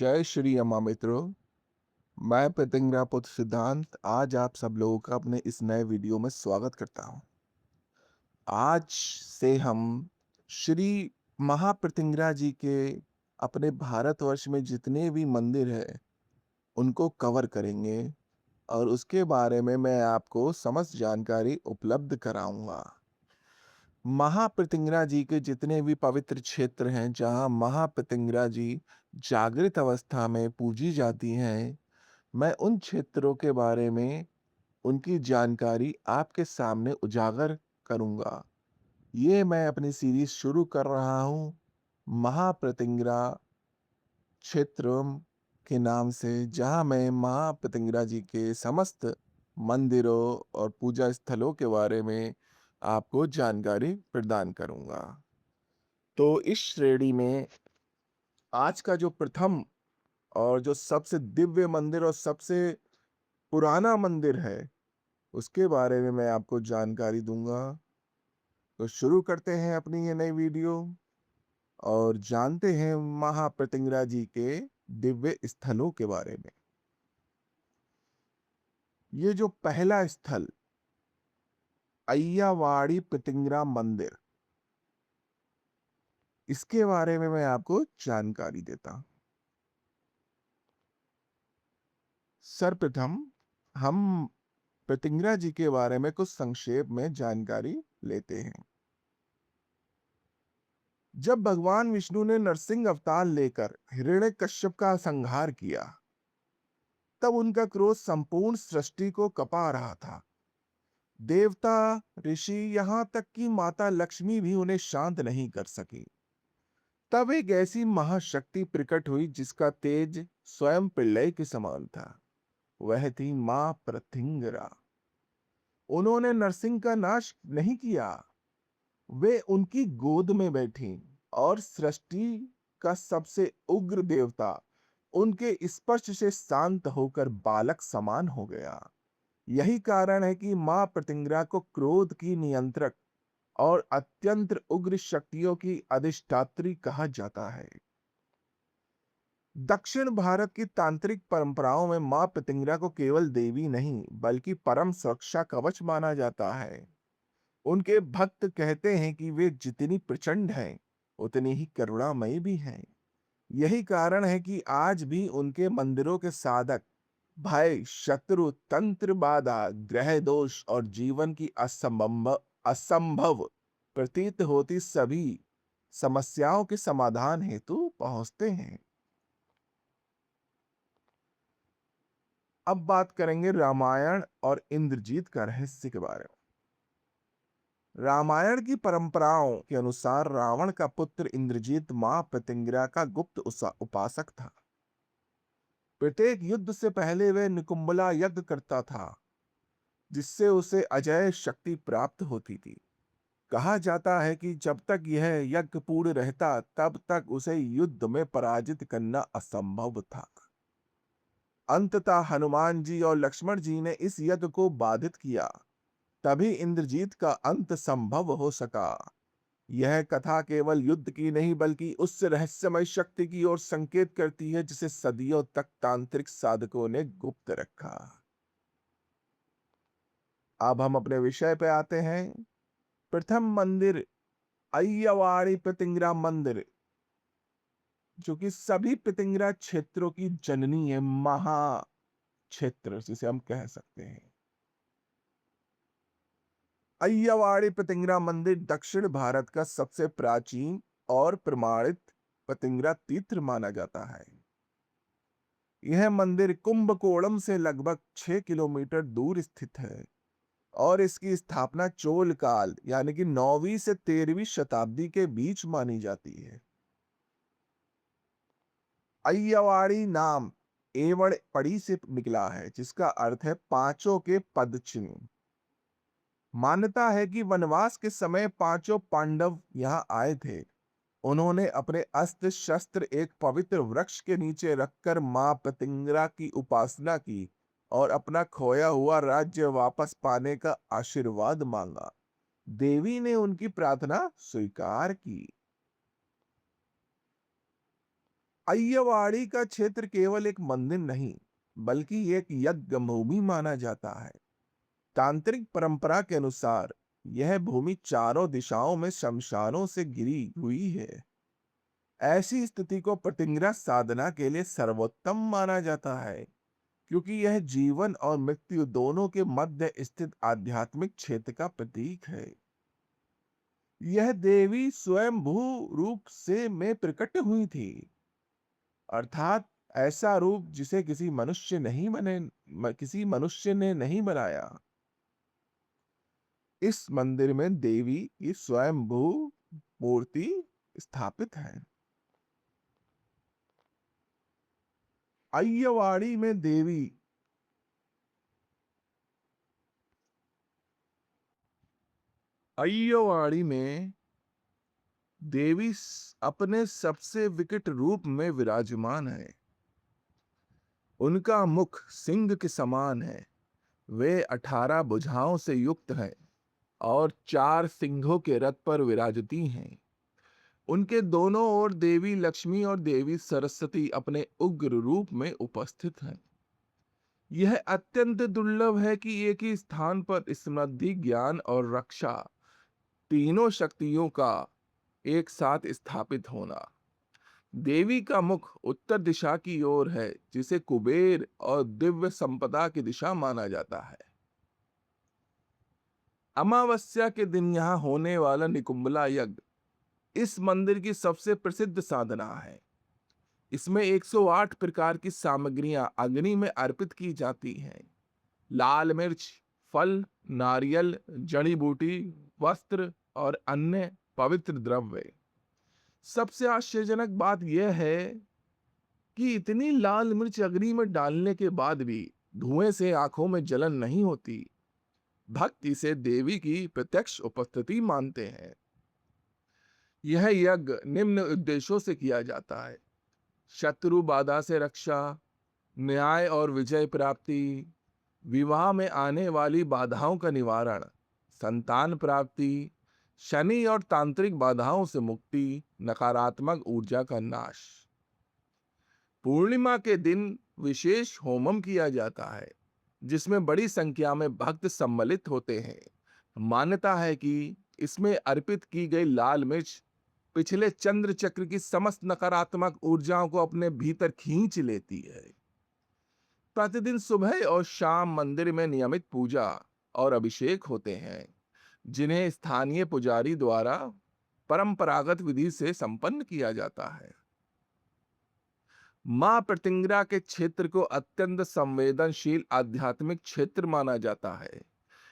जय श्री अम्मा मित्रों। मैं प्रतिंग्रा पुत्र सिद्धांत आज आप सब लोगों का अपने इस नए वीडियो में स्वागत करता हूं। आज से हम श्री महाप्रतिंग्रा जी के अपने भारतवर्ष में जितने भी मंदिर हैं उनको कवर करेंगे और उसके बारे में मैं आपको समस्त जानकारी उपलब्ध कराऊंगा। महाप्रतिंग्रा जी के जितने भी पवित्र क्षेत्र हैं जहां महाप्रतिंग्रा जी जागृत अवस्था में पूजी जाती हैं, मैं उन क्षेत्रों के बारे में उनकी जानकारी आपके सामने उजागर करूंगा। ये मैं अपनी सीरीज शुरू कर रहा हूं महाप्रतिंग्रा क्षेत्र के नाम से, जहां मैं महाप्रतिंग्रा जी के समस्त मंदिरों और पूजा स्थलों के बारे में आपको जानकारी प्रदान करूंगा। तो इस श्रेणी में आज का जो प्रथम और जो सबसे दिव्य मंदिर और सबसे पुराना मंदिर है उसके बारे में मैं आपको जानकारी दूंगा। तो शुरू करते हैं अपनी ये नई वीडियो और जानते हैं महाप्रतिंग्रा जी के दिव्य स्थलों के बारे में। ये जो पहला स्थल अय्यावाड़ी प्रतिंग्रा मंदिर, इसके बारे में मैं आपको जानकारी देता हूं। सर्वप्रथम हम प्रतिंग्रा जी के बारे में कुछ संक्षेप में जानकारी लेते हैं। जब भगवान विष्णु ने नरसिंह अवतार लेकर हिरण्यकश्यप का संहार किया, तब उनका क्रोध संपूर्ण सृष्टि को कपा रहा था। देवता, ऋषि, यहाँ तक कि माता लक्ष्मी भी उन्हें शांत नहीं कर सकी। तब एक ऐसी महाशक्ति प्रकट हुई जिसका तेज स्वयं प्रलय के समान था। वह थी मां प्रतिंगरा। उन्होंने नरसिंह का नाश नहीं किया, वे उनकी गोद में बैठी और सृष्टि का सबसे उग्र देवता उनके स्पर्श से शांत होकर बालक समान हो गया। यही कारण है कि मां प्रतिंग्रा को क्रोध की नियंत्रक और अत्यंत उग्र शक्तियों की अधिष्ठात्री कहा जाता है। दक्षिण भारत की तांत्रिक परंपराओं में मां प्रतिंग्रा को केवल देवी नहीं बल्कि परम सुरक्षा कवच माना जाता है। उनके भक्त कहते हैं कि वे जितनी प्रचंड हैं उतनी ही करुणामयी भी हैं। यही कारण है कि आज भी उनके मंदिरों के साधक भय, शत्रु, तंत्र बाधा, ग्रह दोष और जीवन की असंभव प्रतीत होती सभी समस्याओं के समाधान हेतु पहुंचते हैं। अब बात करेंगे रामायण और इंद्रजीत का रहस्य के बारे में। रामायण की परंपराओं के अनुसार रावण का पुत्र इंद्रजीत मां प्रतिंग्रा का गुप्त उपासक था। प्रत्येक युद्ध से पहले वह निकुंभला यज्ञ करता था, जिससे उसे अजय शक्ति प्राप्त होती थी। कहा जाता है कि जब तक यह यज्ञ पूर्ण रहता तब तक उसे युद्ध में पराजित करना असंभव था। अंततः हनुमान जी और लक्ष्मण जी ने इस यज्ञ को बाधित किया, तभी इंद्रजीत का अंत संभव हो सका। यह कथा केवल युद्ध की नहीं बल्कि उस रहस्यमय शक्ति की ओर संकेत करती है जिसे सदियों तक तांत्रिक साधकों ने गुप्त रखा। अब हम अपने विषय पे आते हैं। प्रथम मंदिर अय्यावाड़ी प्रतिंग्रा मंदिर, जो कि सभी प्रतिंग्रा क्षेत्रों की जननी है, महा क्षेत्र जिसे हम कह सकते हैं। अय्यावाड़ी प्रतिंग्रा मंदिर दक्षिण भारत का सबसे प्राचीन और प्रमाणित प्रतिंग्रा तीर्थ माना जाता है। यह मंदिर कुंभकोणम से लगभग 6 किलोमीटर दूर स्थित है और इसकी स्थापना चोल काल यानी कि 9वीं से 13वीं शताब्दी के बीच मानी जाती है। अय्यावाड़ी नाम एवड़ पड़ी से निकला है, जिसका अर्थ है पांचों के पद चिन्ह। मान्यता है कि वनवास के समय पांचों पांडव यहाँ आए थे। उन्होंने अपने अस्त्र शस्त्र एक पवित्र वृक्ष के नीचे रखकर मां प्रतिंग्रा की उपासना की और अपना खोया हुआ राज्य वापस पाने का आशीर्वाद मांगा। देवी ने उनकी प्रार्थना स्वीकार की। अय्यवाड़ी का क्षेत्र केवल एक मंदिर नहीं, बल्कि एक यज्ञ भूमि माना जाता है। तांत्रिक परंपरा के अनुसार यह भूमि चारों दिशाओं में शमशानों से घिरी हुई है। ऐसी स्थिति को पटिंगरा साधना के लिए सर्वोत्तम माना जाता है, क्योंकि यह जीवन और मृत्यु दोनों के मध्य स्थित आध्यात्मिक क्षेत्र का प्रतीक है। यह देवी स्वयंभू रूप से में प्रकट हुई थी, अर्थात ऐसा रूप जिसे किसी मनुष्य ने नहीं बनाया। इस मंदिर में देवी की स्वयंभू मूर्ति स्थापित है। अय्यवाड़ी में देवी अय्यवाड़ी में देवी अपने सबसे विकट रूप में विराजमान है। उनका मुख सिंह के समान है। वे 18 भुजाओं से युक्त हैं और 4 सिंहों के रथ पर विराजती हैं। उनके दोनों ओर देवी लक्ष्मी और देवी सरस्वती अपने उग्र रूप में उपस्थित हैं। यह अत्यंत दुर्लभ है कि एक ही स्थान पर समृद्धि, ज्ञान और रक्षा, तीनों शक्तियों का एक साथ स्थापित होना। देवी का मुख उत्तर दिशा की ओर है, जिसे कुबेर और दिव्य संपदा की दिशा माना जाता है। अमावस्या के दिन यहाँ होने वाला निकुंभला यज्ञ इस मंदिर की सबसे प्रसिद्ध साधना है। इसमें 108 प्रकार की सामग्रियां अग्नि में अर्पित की जाती हैं। लाल मिर्च, फल, नारियल, जड़ी बूटी, वस्त्र और अन्य पवित्र द्रव्य। सबसे आश्चर्यजनक बात यह है कि इतनी लाल मिर्च अग्नि में डालने के बाद भी धुएं से आंखों में जलन नहीं होती। भक्त इसे देवी की प्रत्यक्ष उपस्थिति मानते हैं। यह यज्ञ निम्न उद्देश्यों से किया जाता है: शत्रु बाधा से रक्षा, न्याय और विजय प्राप्ति, विवाह में आने वाली बाधाओं का निवारण, संतान प्राप्ति, शनि और तांत्रिक बाधाओं से मुक्ति, नकारात्मक ऊर्जा का नाश। पूर्णिमा के दिन विशेष होमम किया जाता है, जिसमें बड़ी संख्या में भक्त सम्मिलित होते हैं। मान्यता है कि इसमें अर्पित की गई लाल मिर्च पिछले चंद्र चक्र की समस्त नकारात्मक ऊर्जाओं को अपने भीतर खींच लेती है। प्रतिदिन सुबह और शाम मंदिर में नियमित पूजा और अभिषेक होते हैं, जिन्हें स्थानीय पुजारी द्वारा परंपरागत विधि से संपन्न किया जाता है। मां प्रतिंगरा के क्षेत्र को अत्यंत संवेदनशील आध्यात्मिक क्षेत्र माना जाता है,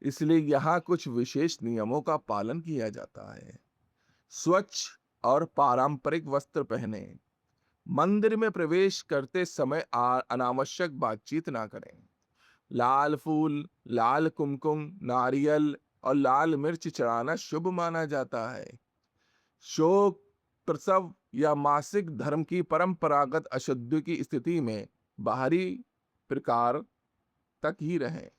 इसलिए यहाँ कुछ विशेष नियमों का पालन किया जाता है। स्वच्छ और पारंपरिक वस्त्र पहने। मंदिर में प्रवेश करते समय अनावश्यक बातचीत ना करें। लाल फूल, लाल कुमकुम, नारियल और लाल मिर्च चढ़ाना शुभ माना जाता है। शोक, प्रसव या मासिक धर्म की परंपरागत अशुद्धि की स्थिति में बाहरी प्रकार तक ही रहें।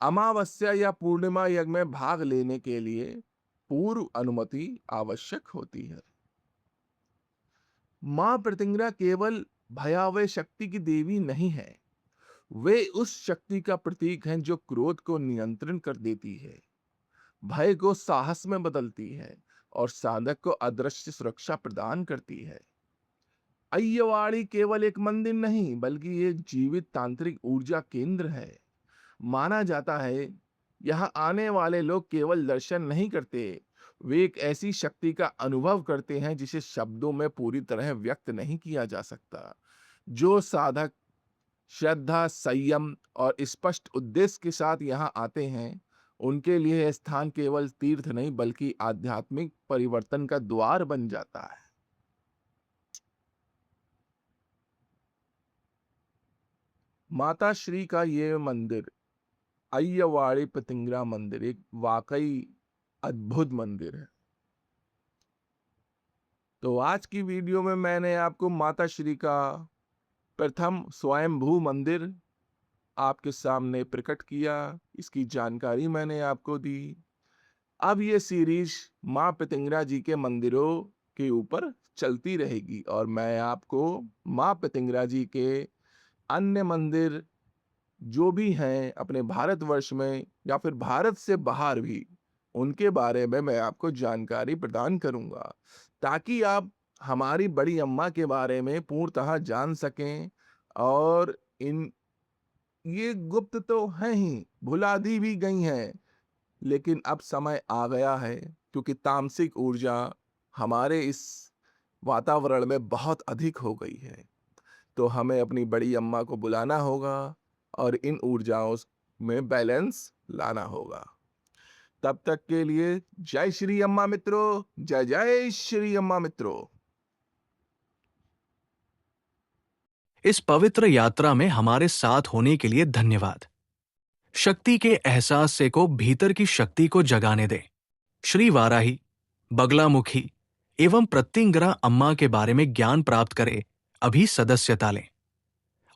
अमावस्या या पूर्णिमा यज्ञ में भाग लेने के लिए पूर्व अनुमति आवश्यक होती है। मां प्रतिंगरा केवल भयावह शक्ति की देवी नहीं है, वे उस शक्ति का प्रतीक हैं जो क्रोध को नियंत्रण कर देती है, भय को साहस में बदलती है और साधक को अदृश्य सुरक्षा प्रदान करती है। अय्यवाड़ी केवल एक मंदिर नहीं, बल्कि एक जीवित तांत्रिक ऊर्जा केंद्र है। माना जाता है यहाँ आने वाले लोग केवल दर्शन नहीं करते, वे एक ऐसी शक्ति का अनुभव करते हैं जिसे शब्दों में पूरी तरह व्यक्त नहीं किया जा सकता। जो साधक श्रद्धा, संयम और स्पष्ट उद्देश्य के साथ यहाँ आते हैं, उनके लिए यह स्थान केवल तीर्थ नहीं बल्कि आध्यात्मिक परिवर्तन का द्वार बन जाता है। माता श्री का ये मंदिर, अय्यवाड़ी प्रतिंगरा मंदिर, एक वाकई अद्भुत मंदिर है। तो आज की वीडियो में मैंने आपको माता श्री का प्रथम स्वयंभू मंदिर आपके सामने प्रकट किया, इसकी जानकारी मैंने आपको दी। अब ये सीरीज मां प्रतिंगरा जी के मंदिरों के ऊपर चलती रहेगी और मैं आपको माँ पितिंगरा जी के अन्य मंदिर जो भी हैं अपने भारतवर्ष में या फिर भारत से बाहर भी, उनके बारे में मैं आपको जानकारी प्रदान करूँगा, ताकि आप हमारी बड़ी अम्मा के बारे में पूर्णतः जान सकें और इन ये गुप्त तो हैं ही, भुला दी भी गई हैं, लेकिन अब समय आ गया है क्योंकि तामसिक ऊर्जा हमारे इस वातावरण में बहुत अधिक हो गई है। तो हमें अपनी बड़ी अम्मा को बुलाना होगा और इन ऊर्जाओं में बैलेंस लाना होगा। तब तक के लिए जय श्री अम्मा मित्रों, जय जय श्री अम्मा मित्रों। इस पवित्र यात्रा में हमारे साथ होने के लिए धन्यवाद। शक्ति के एहसास से को भीतर की शक्ति को जगाने दे। श्री वाराही, बगलामुखी एवं प्रत्यंगिरा अम्मा के बारे में ज्ञान प्राप्त करे, अभी सदस्यता लें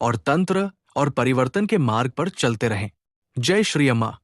और तंत्र और परिवर्तन के मार्ग पर चलते रहें। जय श्री अम्मा।